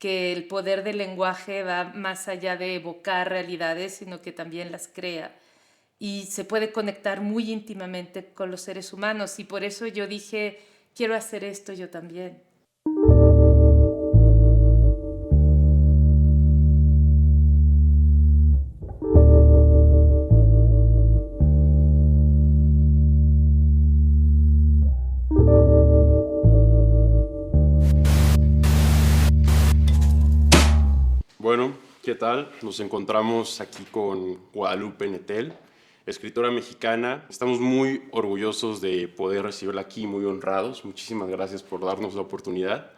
que el poder del lenguaje va más allá de evocar realidades, sino que también las crea. Y se puede conectar muy íntimamente con los seres humanos. Y por eso yo dije, quiero hacer esto yo también. Bueno, ¿qué tal? Nos encontramos aquí con Guadalupe Nettel, escritora mexicana. Estamos muy orgullosos de poder recibirla aquí, muy honrados. Muchísimas gracias por darnos la oportunidad.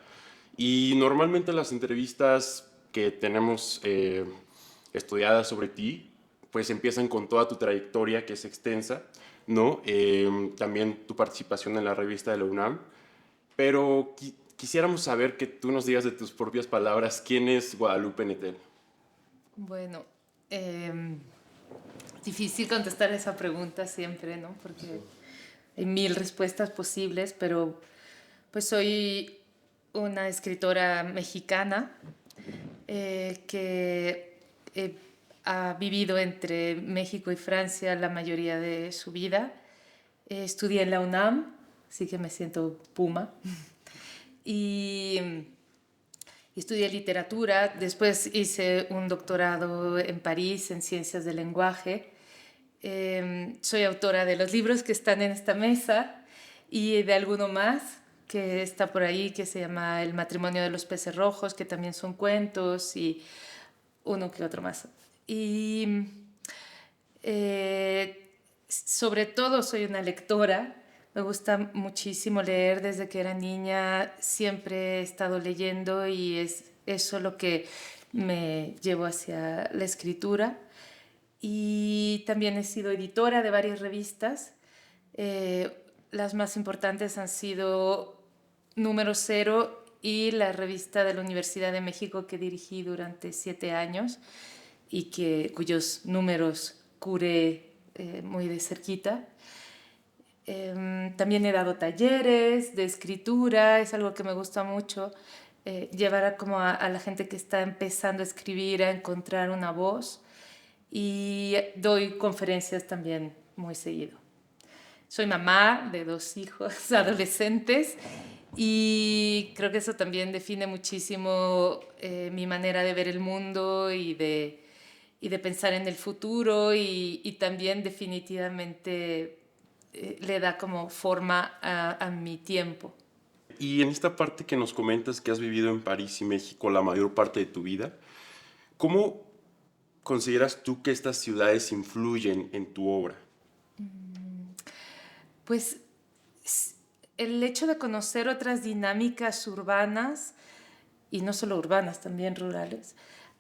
Y normalmente las entrevistas que tenemos estudiadas sobre ti, pues empiezan con toda tu trayectoria, que es extensa, ¿no? También tu participación en la revista de la UNAM. Pero quisiéramos saber que tú nos digas de tus propias palabras quién es Guadalupe Nettel. Bueno, eh, difícil contestar esa pregunta siempre, ¿no? Porque hay mil respuestas posibles, pero pues soy una escritora mexicana que ha vivido entre México y Francia la mayoría de su vida. Estudié en la UNAM, así que me siento puma. Y estudié literatura, después hice un doctorado en París en ciencias del lenguaje. Soy autora de los libros que están en esta mesa y de alguno más que está por ahí, que se llama El matrimonio de los peces rojos, que también son cuentos, y uno que otro más. Y sobre todo soy una lectora. Me gusta muchísimo leer desde que era niña. Siempre he estado leyendo y es eso lo que me llevó hacia la escritura. Y también he sido editora de varias revistas. Las más importantes han sido Número Cero y la revista de la Universidad de México que dirigí durante 7 años y cuyos números curé muy de cerquita. También he dado talleres de escritura, es algo que me gusta mucho, llevar a la gente que está empezando a escribir a encontrar una voz, y doy conferencias también muy seguido. Soy mamá de 2 hijos adolescentes y creo que eso también define muchísimo mi manera de ver el mundo y de pensar en el futuro, y también definitivamente le da como forma a mi tiempo. Y en esta parte que nos comentas que has vivido en París y México la mayor parte de tu vida, ¿cómo consideras tú que estas ciudades influyen en tu obra? Pues el hecho de conocer otras dinámicas urbanas, y no solo urbanas, también rurales,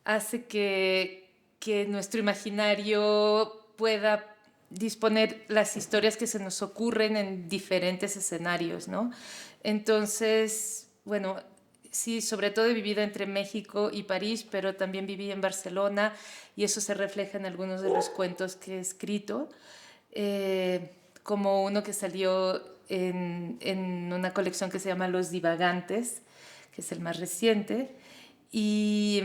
hace que nuestro imaginario pueda disponer las historias que se nos ocurren en diferentes escenarios, ¿no? Entonces, bueno, sí, sobre todo he vivido entre México y París, pero también viví en Barcelona y eso se refleja en algunos de los cuentos que he escrito, como uno que salió en una colección que se llama Los Divagantes, que es el más reciente, y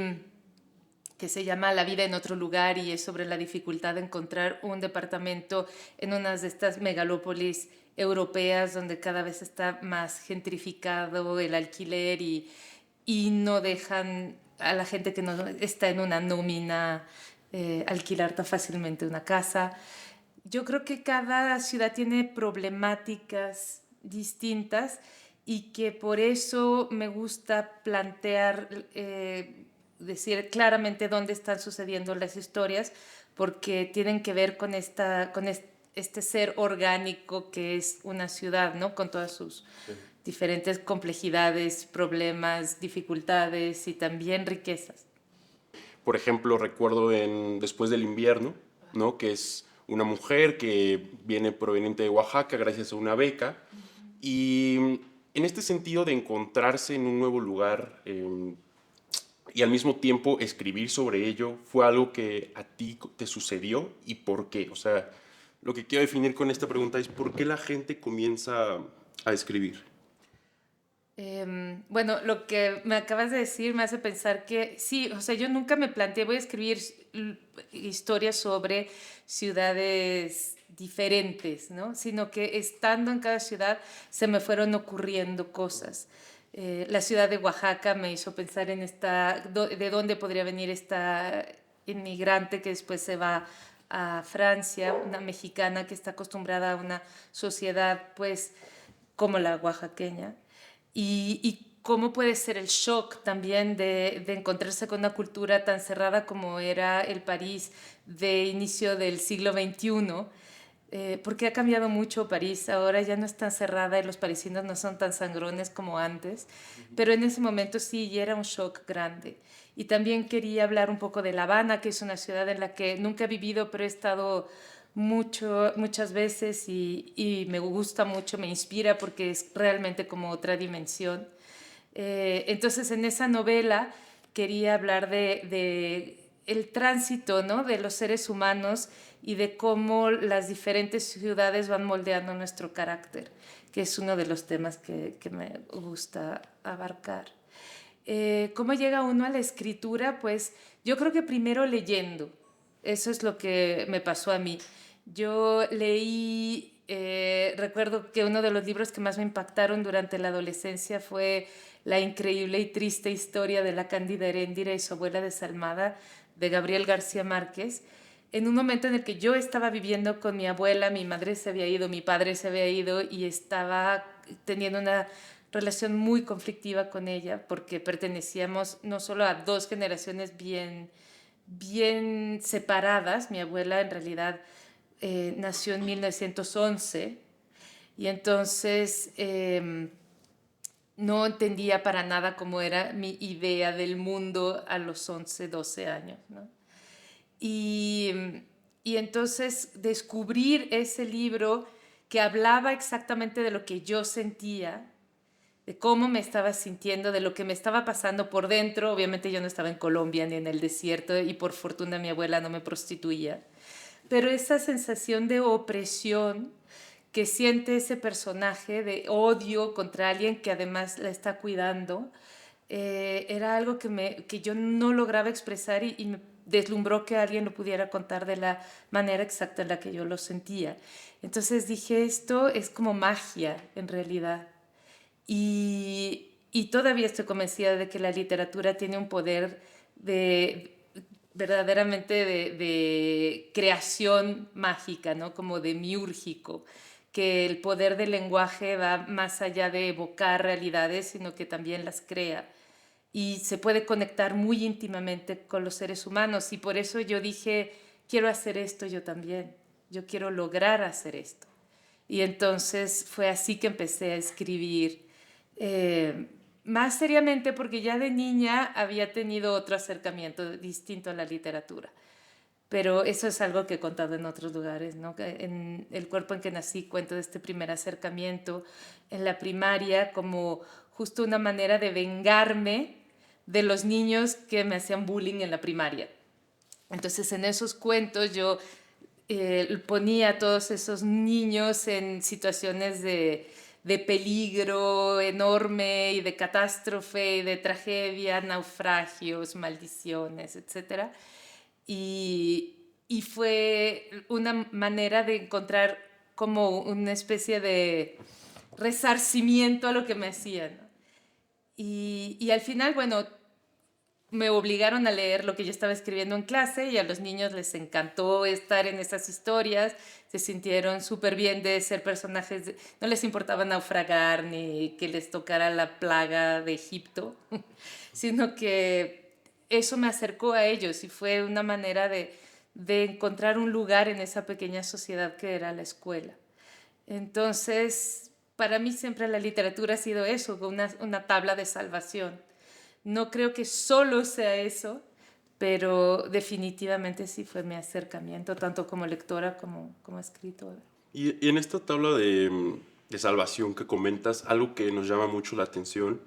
que se llama La vida en otro lugar, y es sobre la dificultad de encontrar un departamento en una de estas megalópolis europeas donde cada vez está más gentrificado el alquiler, y no dejan a la gente que no está en una nómina alquilar tan fácilmente una casa. Yo creo que cada ciudad tiene problemáticas distintas y que por eso me gusta plantear, decir claramente dónde están sucediendo las historias, porque tienen que ver con este ser orgánico que es una ciudad, ¿no? Con todas sus diferentes complejidades, problemas, dificultades y también riquezas. Por ejemplo, recuerdo en Después del invierno, ¿no? Que es una mujer que viene proveniente de Oaxaca gracias a una beca. Y en este sentido de encontrarse en un nuevo lugar y al mismo tiempo escribir sobre ello, ¿fue algo que a ti te sucedió y por qué? O sea, lo que quiero definir con esta pregunta es ¿por qué la gente comienza a escribir? Bueno, lo que me acabas de decir me hace pensar que sí, o sea, yo nunca me planteé, voy a escribir historias sobre ciudades diferentes, ¿no? Sino que estando en cada ciudad se me fueron ocurriendo cosas. La ciudad de Oaxaca me hizo pensar en de dónde podría venir esta inmigrante que después se va a Francia, una mexicana que está acostumbrada a una sociedad, pues, como la oaxaqueña y cómo puede ser el shock también de encontrarse con una cultura tan cerrada como era el París de inicio del siglo XXI, porque ha cambiado mucho París, ahora ya no es tan cerrada y los parisinos no son tan sangrones como antes, pero en ese momento sí, ya era un shock grande. Y también quería hablar un poco de La Habana, que es una ciudad en la que nunca he vivido, pero he estado muchas veces y me gusta mucho, me inspira porque es realmente como otra dimensión. Entonces en esa novela quería hablar de el tránsito, ¿no? De los seres humanos y de cómo las diferentes ciudades van moldeando nuestro carácter, que es uno de los temas que me gusta abarcar. ¿Cómo llega uno a la escritura? Pues yo creo que primero leyendo. Eso es lo que me pasó a mí. Yo leí, recuerdo que uno de los libros que más me impactaron durante la adolescencia fue La increíble y triste historia de la Cándida Heréndira y su abuela desalmada, de Gabriel García Márquez, en un momento en el que yo estaba viviendo con mi abuela, mi madre se había ido, mi padre se había ido y estaba teniendo una relación muy conflictiva con ella porque pertenecíamos no solo a dos generaciones bien separadas. Mi abuela en realidad nació en 1911 y entonces no entendía para nada cómo era mi idea del mundo a los 11, 12 años, ¿no? Y, y entonces descubrir ese libro que hablaba exactamente de lo que yo sentía, de cómo me estaba sintiendo, de lo que me estaba pasando por dentro. Obviamente yo no estaba en Colombia ni en el desierto y por fortuna mi abuela no me prostituía, pero esa sensación de opresión que siente ese personaje, de odio contra alguien que además la está cuidando, era algo que yo no lograba expresar y me deslumbró que alguien lo pudiera contar de la manera exacta en la que yo lo sentía. Entonces dije, esto es como magia en realidad. Y todavía estoy convencida de que la literatura tiene un poder de verdaderamente de creación mágica, ¿no? Como demiúrgico, que el poder del lenguaje va más allá de evocar realidades, sino que también las crea y se puede conectar muy íntimamente con los seres humanos. Y por eso yo dije, quiero hacer esto yo también, yo quiero lograr hacer esto. Y entonces fue así que empecé a escribir más seriamente, porque ya de niña había tenido otro acercamiento distinto a la literatura. Pero eso es algo que he contado en otros lugares, ¿no? En El cuerpo en que nací cuento de este primer acercamiento en la primaria como justo una manera de vengarme de los niños que me hacían bullying en la primaria. Entonces en esos cuentos yo ponía a todos esos niños en situaciones de peligro enorme y de catástrofe y de tragedia, naufragios, maldiciones, etcétera. Y fue una manera de encontrar como una especie de resarcimiento a lo que me hacían, ¿no? Y al final, bueno, me obligaron a leer lo que yo estaba escribiendo en clase y a los niños les encantó estar en esas historias, se sintieron súper bien de ser personajes, no les importaba naufragar ni que les tocara la plaga de Egipto, sino que eso me acercó a ellos y fue una manera de encontrar un lugar en esa pequeña sociedad que era la escuela. Entonces, para mí siempre la literatura ha sido eso, una tabla de salvación. No creo que solo sea eso, pero definitivamente sí fue mi acercamiento, tanto como lectora como escritora. Y en esta tabla de salvación que comentas, algo que nos llama mucho la atención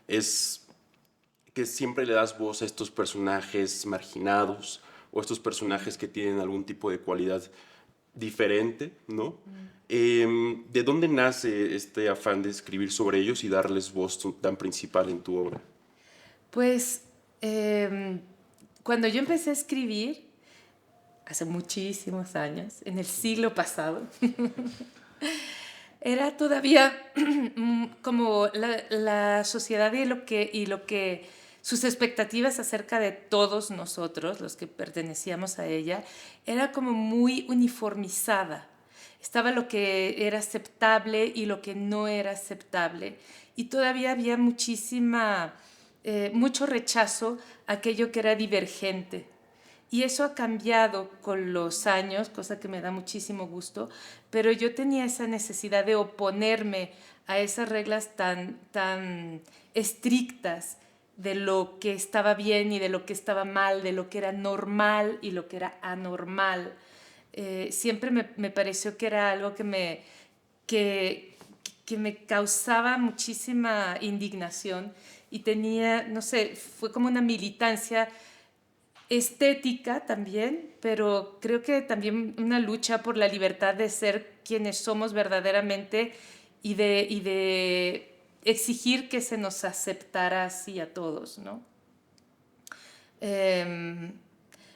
es que siempre le das voz a estos personajes marginados o estos personajes que tienen algún tipo de cualidad diferente, ¿no? ¿De dónde nace este afán de escribir sobre ellos y darles voz tan principal en tu obra? Pues cuando yo empecé a escribir, hace muchísimos años, en el siglo pasado, era todavía como la sociedad y lo que sus expectativas acerca de todos nosotros, los que pertenecíamos a ella, era como muy uniformizada. Estaba lo que era aceptable y lo que no era aceptable. Y todavía había mucho rechazo a aquello que era divergente. Y eso ha cambiado con los años, cosa que me da muchísimo gusto, pero yo tenía esa necesidad de oponerme a esas reglas tan estrictas de lo que estaba bien y de lo que estaba mal, de lo que era normal y lo que era anormal. Siempre me pareció que era algo que, que me causaba muchísima indignación y tenía, no sé, fue como una militancia estética también, pero creo que también una lucha por la libertad de ser quienes somos verdaderamente y de exigir que se nos aceptara así a todos, ¿no? En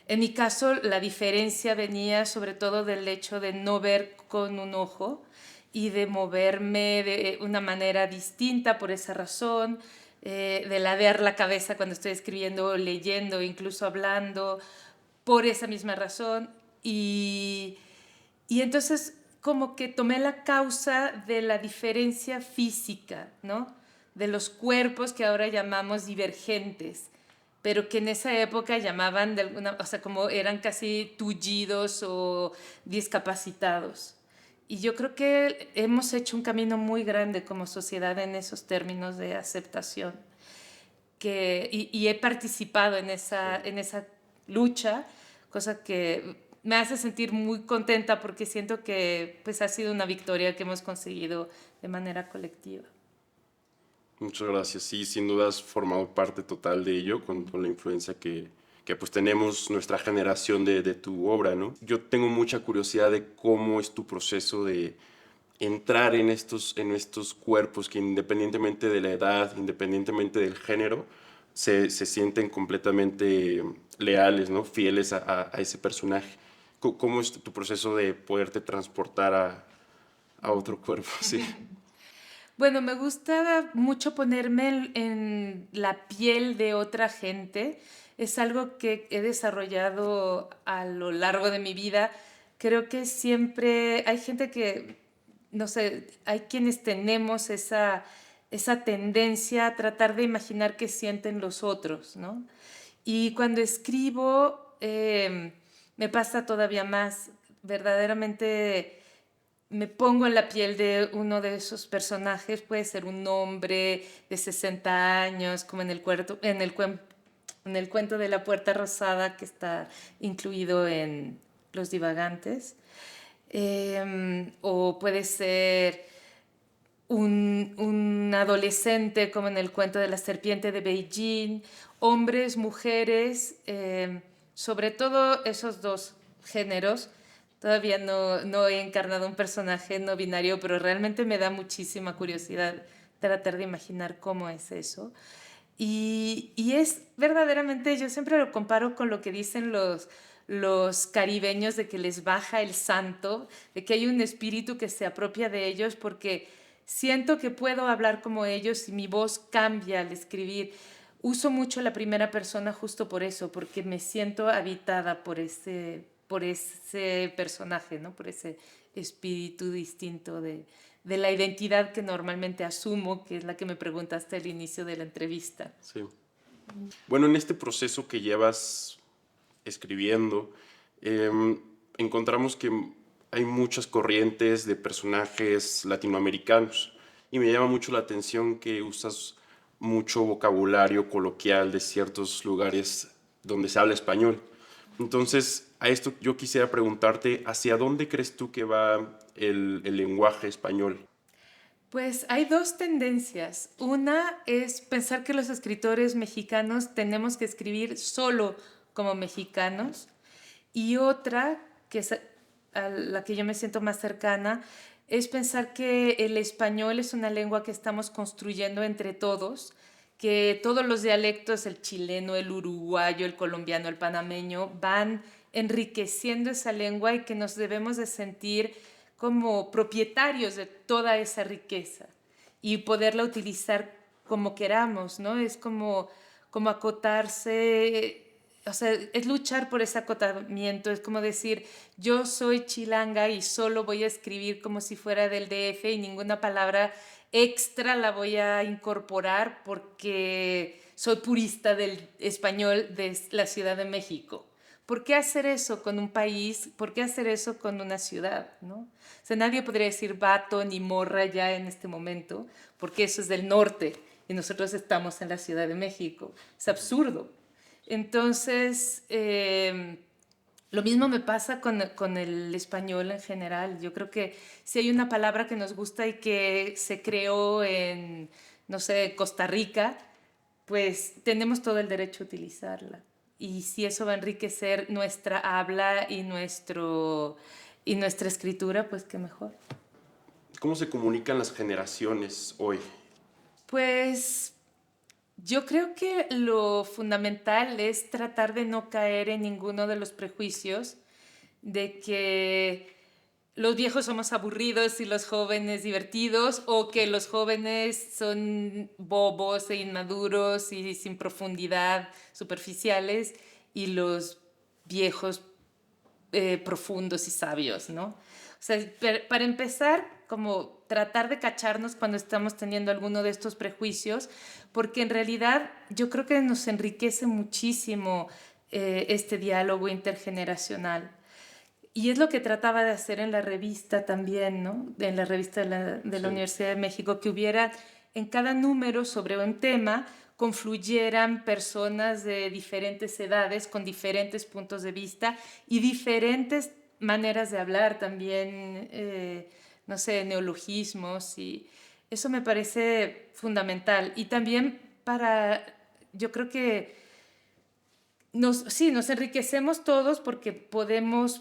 mi caso, la diferencia venía sobre todo del hecho de no ver con un ojo y de moverme de una manera distinta por esa razón, de ladear la cabeza cuando estoy escribiendo, leyendo, incluso hablando, por esa misma razón. Y entonces como que tomé la causa de la diferencia física, ¿no? De los cuerpos que ahora llamamos divergentes, pero que en esa época llamaban de alguna, o sea, como eran casi tullidos o discapacitados. Y yo creo que hemos hecho un camino muy grande como sociedad en esos términos de aceptación. Y he participado en esa lucha, cosa que me hace sentir muy contenta porque siento que pues, ha sido una victoria que hemos conseguido de manera colectiva. Muchas gracias. Sí, sin duda has formado parte total de ello con la influencia que pues tenemos nuestra generación de tu obra, ¿no? Yo tengo mucha curiosidad de cómo es tu proceso de entrar en estos cuerpos que independientemente de la edad, independientemente del género, se sienten completamente leales, ¿no? Fieles a ese personaje. ¿Cómo es tu proceso de poderte transportar a otro cuerpo? Sí. Bueno, me gusta mucho ponerme en la piel de otra gente. Es algo que he desarrollado a lo largo de mi vida. Creo que siempre hay gente que, no sé, hay quienes tenemos esa tendencia a tratar de imaginar qué sienten los otros, ¿no? Y cuando escribo, me pasa todavía más. Verdaderamente me pongo en la piel de uno de esos personajes, puede ser un hombre de 60 años, como en el cuento de la Puerta Rosada que está incluido en Los Divagantes, o puede ser un adolescente como en el cuento de la serpiente de Beijing, hombres, mujeres, sobre todo esos dos géneros. Todavía no he encarnado un personaje no binario, pero realmente me da muchísima curiosidad tratar de imaginar cómo es eso. Y es verdaderamente, yo siempre lo comparo con lo que dicen los caribeños de que les baja el santo, de que hay un espíritu que se apropia de ellos porque siento que puedo hablar como ellos y mi voz cambia al escribir. Uso mucho la primera persona justo por eso, porque me siento habitada por ese personaje, ¿no? Por ese espíritu distinto de la identidad que normalmente asumo, que es la que me preguntaste al inicio de la entrevista. Sí. Bueno, en este proceso que llevas escribiendo, encontramos que hay muchas corrientes de personajes latinoamericanos y me llama mucho la atención que usas mucho vocabulario coloquial de ciertos lugares donde se habla español. Entonces, a esto yo quisiera preguntarte, ¿hacia dónde crees tú que va el lenguaje español? Pues hay dos tendencias. Una es pensar que los escritores mexicanos tenemos que escribir solo como mexicanos y otra que es a la que yo me siento más cercana es pensar que el español es una lengua que estamos construyendo entre todos, que todos los dialectos, el chileno, el uruguayo, el colombiano, el panameño, van enriqueciendo esa lengua y que nos debemos de sentir como propietarios de toda esa riqueza y poderla utilizar como queramos, ¿no? Es como acotarse, o sea, es luchar por ese acotamiento, es como decir, yo soy chilanga y solo voy a escribir como si fuera del DF y ninguna palabra extra la voy a incorporar porque soy purista del español de la Ciudad de México. ¿Por qué hacer eso con un país? ¿Por qué hacer eso con una ciudad? ¿No? O sea, nadie podría decir vato ni morra ya en este momento, porque eso es del norte y nosotros estamos en la Ciudad de México. Es absurdo. Entonces, lo mismo me pasa con el español en general. Yo creo que si hay una palabra que nos gusta y que se creó en, no sé, Costa Rica, pues tenemos todo el derecho a utilizarla. Y si eso va a enriquecer nuestra habla y nuestra escritura, pues qué mejor. ¿Cómo se comunican las generaciones hoy? Pues yo creo que lo fundamental es tratar de no caer en ninguno de los prejuicios de que los viejos somos aburridos y los jóvenes divertidos, o que los jóvenes son bobos e inmaduros y sin profundidad, superficiales, y los viejos profundos y sabios, ¿no? O sea, para empezar, como tratar de cacharnos cuando estamos teniendo alguno de estos prejuicios, porque en realidad yo creo que nos enriquece muchísimo este diálogo intergeneracional. Y es lo que trataba de hacer en la revista también, ¿no? En la revista de la Sí. Universidad de México, que hubiera en cada número sobre un tema confluyeran personas de diferentes edades, con diferentes puntos de vista y diferentes maneras de hablar también, no sé, neologismos, y eso me parece fundamental. Y también yo creo que sí, nos enriquecemos todos porque podemos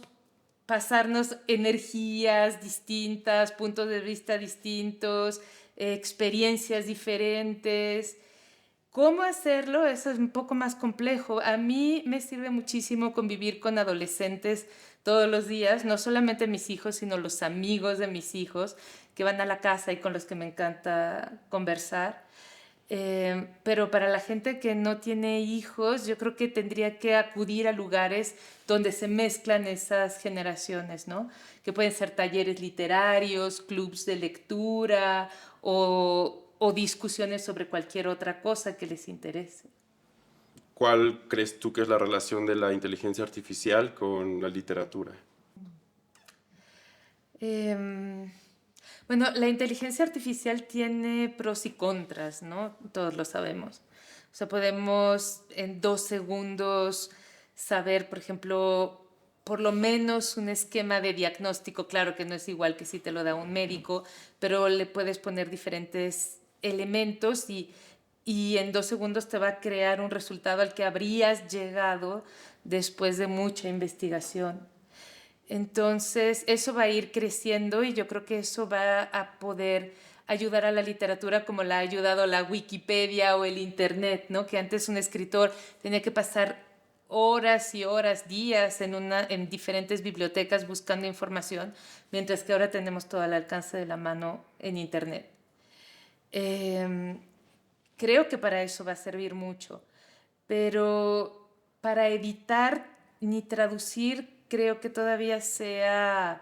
pasarnos energías distintas, puntos de vista distintos, experiencias diferentes. ¿Cómo hacerlo? Eso es un poco más complejo. A mí me sirve muchísimo convivir con adolescentes todos los días, no solamente mis hijos, sino los amigos de mis hijos que van a la casa y con los que me encanta conversar. Pero para la gente que no tiene hijos, yo creo que tendría que acudir a lugares donde se mezclan esas generaciones, ¿no? Que pueden ser talleres literarios, clubs de lectura o discusiones sobre cualquier otra cosa que les interese. ¿Cuál crees tú que es la relación de la inteligencia artificial con la literatura? Eh, bueno, la inteligencia artificial tiene pros y contras, ¿no? Todos lo sabemos. O sea, podemos en 2 segundos saber, por ejemplo, por lo menos un esquema de diagnóstico. Claro que no es igual que si te lo da un médico, pero le puedes poner diferentes elementos y en 2 segundos te va a crear un resultado al que habrías llegado después de mucha investigación. Entonces, eso va a ir creciendo y yo creo que eso va a poder ayudar a la literatura como la ha ayudado la Wikipedia o el Internet, ¿no? Que antes un escritor tenía que pasar horas y horas, días en diferentes bibliotecas buscando información, mientras que ahora tenemos todo al alcance de la mano en Internet. Eh, Creo que para eso va a servir mucho, pero para editar ni traducir creo que todavía o sea,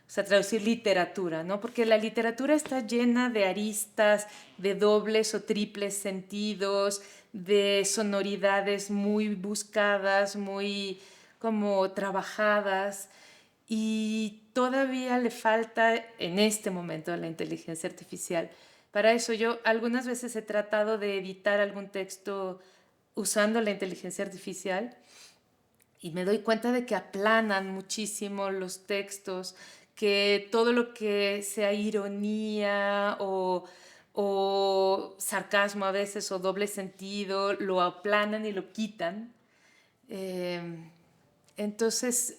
traducir literatura, ¿no? Porque la literatura está llena de aristas, de dobles o triples sentidos, de sonoridades muy buscadas, muy como trabajadas, y todavía le falta en este momento a la inteligencia artificial. Para eso yo algunas veces he tratado de editar algún texto usando la inteligencia artificial y me doy cuenta de que aplanan muchísimo los textos, que todo lo que sea ironía o sarcasmo a veces o doble sentido lo aplanan y lo quitan. Eh, entonces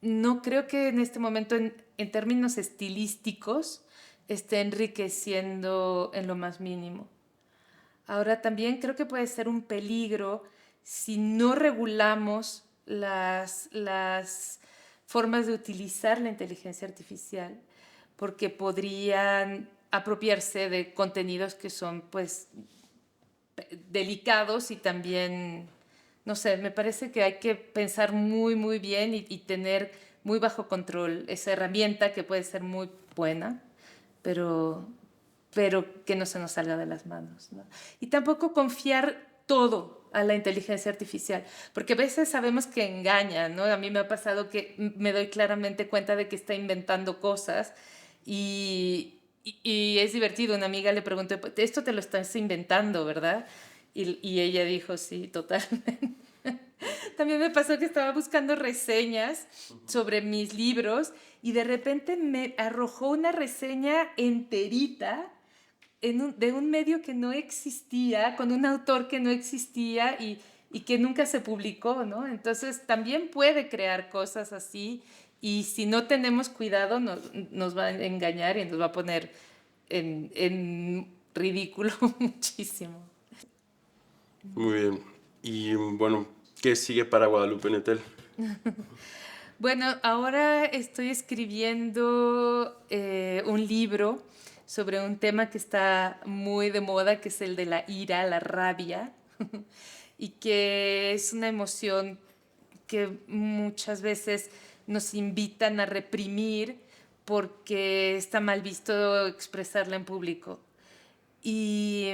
no creo que en este momento, en términos estilísticos, esté enriqueciendo en lo más mínimo. Ahora también creo que puede ser un peligro si no regulamos las formas de utilizar la inteligencia artificial, porque podrían apropiarse de contenidos que son pues delicados y también, no sé, me parece que hay que pensar muy, muy bien y tener muy bajo control esa herramienta que puede ser muy buena, pero, pero que no se nos salga de las manos, ¿no? Y tampoco confiar todo a la inteligencia artificial, porque a veces sabemos que engaña, ¿no? A mí me ha pasado que me doy claramente cuenta de que está inventando cosas y es divertido. Una amiga le preguntó, esto te lo estás inventando, ¿verdad? Y ella dijo, sí, totalmente. También me pasó que estaba buscando reseñas sobre mis libros y de repente me arrojó una reseña enterita de un medio que no existía, con un autor que no existía y que nunca se publicó, ¿no? Entonces también puede crear cosas así y si no tenemos cuidado nos va a engañar y nos va a poner en ridículo muchísimo. Muy bien. Y bueno, ¿qué sigue para Guadalupe Nettel? Bueno, ahora estoy escribiendo un libro sobre un tema que está muy de moda, que es el de la ira, la rabia, y que es una emoción que muchas veces nos invitan a reprimir porque está mal visto expresarla en público. Y,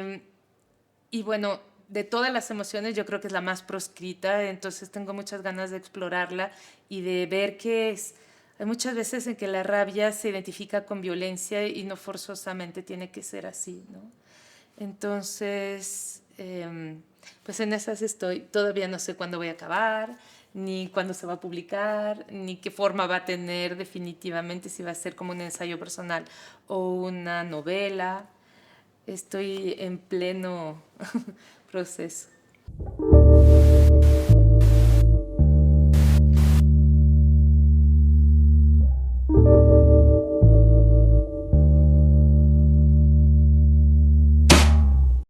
y bueno, de todas las emociones yo creo que es la más proscrita, entonces tengo muchas ganas de explorarla y de ver qué es. Hay muchas veces en que la rabia se identifica con violencia y no forzosamente tiene que ser así, ¿no? Entonces, pues en esas estoy. Todavía no sé cuándo voy a acabar, ni cuándo se va a publicar, ni qué forma va a tener definitivamente, si va a ser como un ensayo personal o una novela. Estoy en pleno proceso.